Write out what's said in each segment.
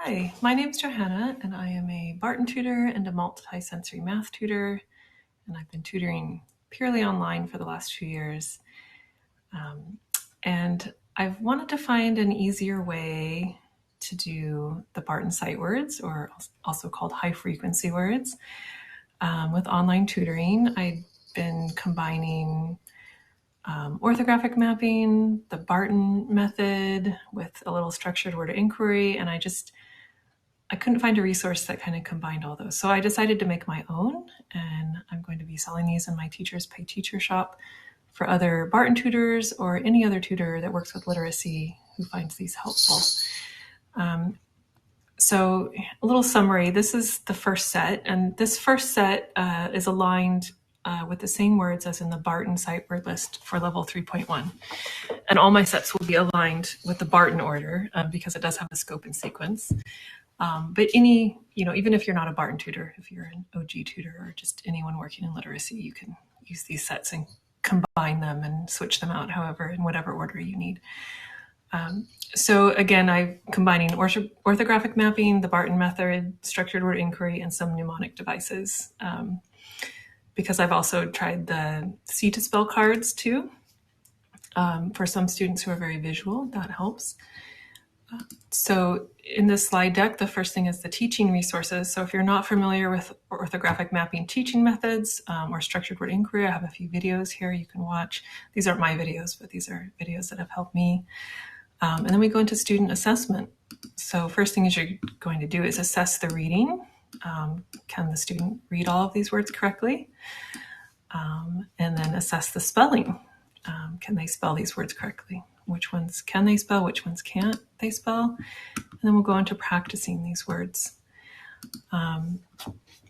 Hi, my name is Johanna, and I am a Barton tutor and a multisensory math tutor, and I've been tutoring purely online for the last few years. And I've wanted to find an easier way to do the Barton Sight Words, or also called high-frequency words. With online tutoring, I've been combining orthographic mapping, the Barton method with a little structured word inquiry, and I couldn't find a resource that kind of combined all those. So I decided to make my own, and I'm going to be selling these in my Teachers Pay Teacher shop for other Barton tutors or any other tutor that works with literacy who finds these helpful. So a little summary, this is the first set, and this first set is aligned with the same words as in the Barton Sight Word list for level 3.1. And all my sets will be aligned with the Barton order because it does have a scope and sequence. But even if you're not a Barton tutor, if you're an OG tutor or just anyone working in literacy, you can use these sets and combine them and switch them out however, in whatever order you need. So again, I'm combining orthographic mapping, the Barton method, structured word inquiry, and some mnemonic devices. Because I've also tried the See to Spell cards too. For some students who are very visual, that helps. So in this slide deck, the first thing is the teaching resources. So if you're not familiar with orthographic mapping teaching methods or structured word inquiry, I have a few videos here you can watch. These aren't my videos, but these are videos that have helped me. And then we go into student assessment. So first thing is you're going to do is assess the reading. Can the student read all of these words correctly? And then assess the spelling. Can they spell these words correctly? Which ones can they spell? Which ones can't they spell? And then we'll go into practicing these words.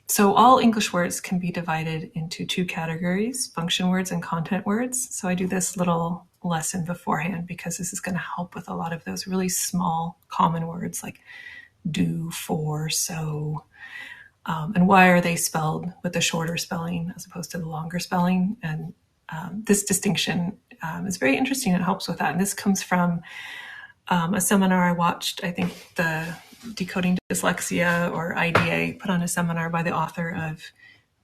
So all English words can be divided into two categories, function words and content words. So I do this little lesson beforehand because this is going to help with a lot of those really small common words like do, for, so, and why are they spelled with the shorter spelling as opposed to the longer spelling. And this distinction is very interesting. It helps with that. And this comes from a seminar I watched. I think the Decoding Dyslexia or IDA put on a seminar by the author of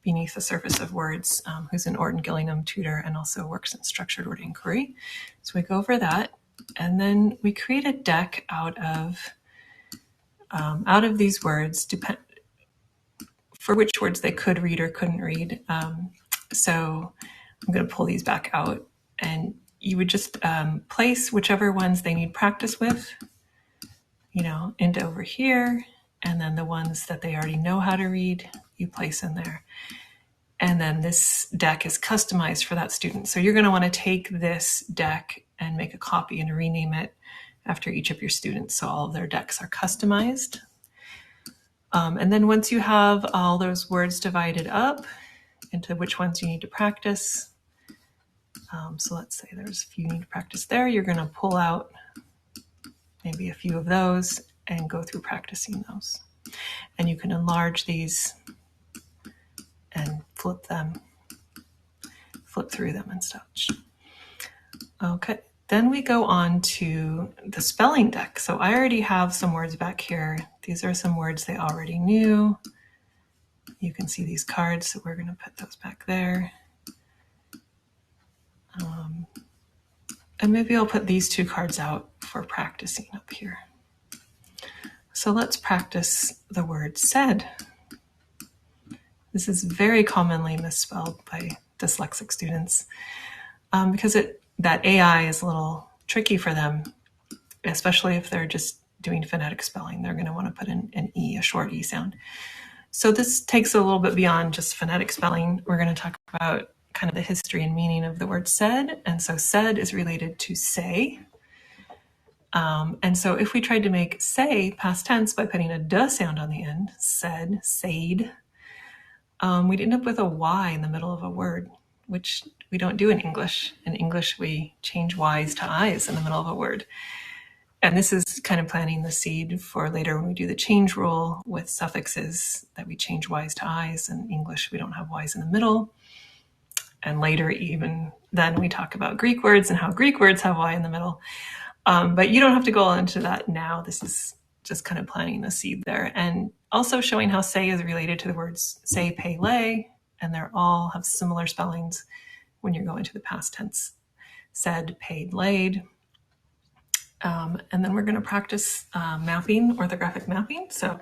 Beneath the Surface of Words, who's an Orton-Gillingham tutor and also works in structured word inquiry. So we go over that, and then we create a deck out of these words, for which words they could read or couldn't read. So I'm going to pull these back out, and you would just place whichever ones they need practice with, into over here, and then the ones that they already know how to read, you place in there. And then this deck is customized for that student. So you're going to want to take this deck and make a copy and rename it after each of your students. So all of their decks are customized. And then once you have all those words divided up into which ones you need to practice, so let's say there's a few you need to practice there, you're going to pull out maybe a few of those and go through practicing those. And you can enlarge these and flip through them and such. Okay, then we go on to the spelling deck. So I already have some words back here. These are some words they already knew. You can see these cards, so we're going to put those back there. And maybe I'll put these two cards out for practicing up here. So let's practice the word said. This is very commonly misspelled by dyslexic students because that AI is a little tricky for them, especially if they're just doing phonetic spelling. They're going to want to put in an E, a short E sound. So this takes a little bit beyond just phonetic spelling. We're going to talk about kind of the history and meaning of the word said. And so said is related to say. And so if we tried to make say past tense by putting a duh sound on the end, said, said, we'd end up with a Y in the middle of a word, which we don't do in English. In English, we change Y's to I's in the middle of a word. And this is kind of planting the seed for later when we do the change rule with suffixes that we change Y's to I's. In English, we don't have Y's in the middle. And later, even then, we talk about Greek words and how Greek words have Y in the middle. But you don't have to go into that now. This is just kind of planting the seed there, and also showing how say is related to the words say, pay, lay, and they're all have similar spellings when you're going to the past tense. Said, paid, laid. And then we're going to practice mapping, orthographic mapping. So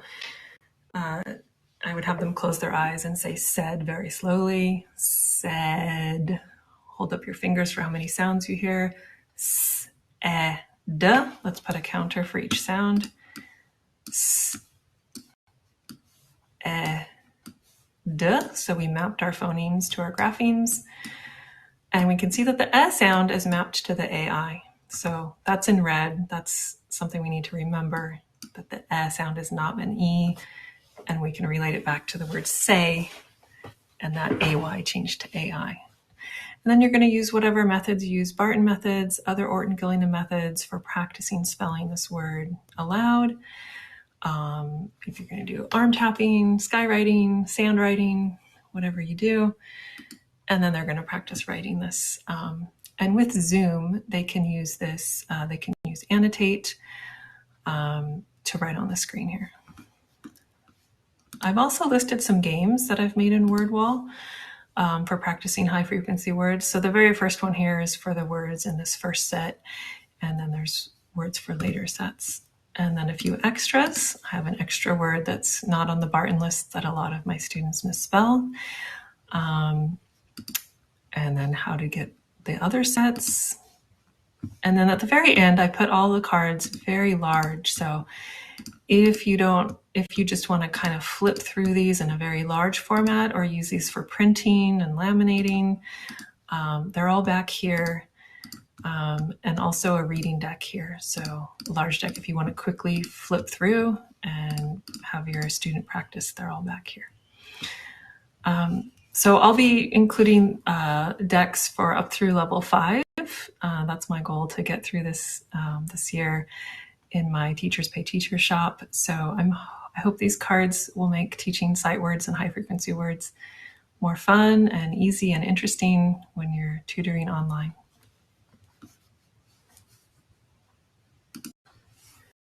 I would have them close their eyes and say said very slowly. Said. Hold up your fingers for how many sounds you hear. S, e, d. Let's put a counter for each sound. S, e, d. So we mapped our phonemes to our graphemes. And we can see that the e sound is mapped to the AI. So that's in red. That's something we need to remember, that the e sound is not an e. And we can relate it back to the word say, and that ay changed to AI. And then you're going to use whatever methods you use, Barton methods, other Orton-Gillingham methods for practicing spelling this word aloud. If you're going to do arm tapping, skywriting, sand writing, whatever you do. And then they're going to practice writing this. And with Zoom, they can use this, they can use annotate to write on the screen here. I've also listed some games that I've made in WordWall for practicing high frequency words. So the very first one here is for the words in this first set, and then there's words for later sets. And then a few extras. I have an extra word that's not on the Barton list that a lot of my students misspell. And then how to get the other sets. And then at the very end, I put all the cards very large. So if you just want to kind of flip through these in a very large format or use these for printing and laminating, they're all back here. And also a reading deck here. So a large deck if you want to quickly flip through and have your student practice, they're all back here. So I'll be including decks for up through level 5. That's my goal to get through this this year in my Teachers Pay Teacher shop. So I hope these cards will make teaching sight words and high frequency words more fun and easy and interesting when you're tutoring online.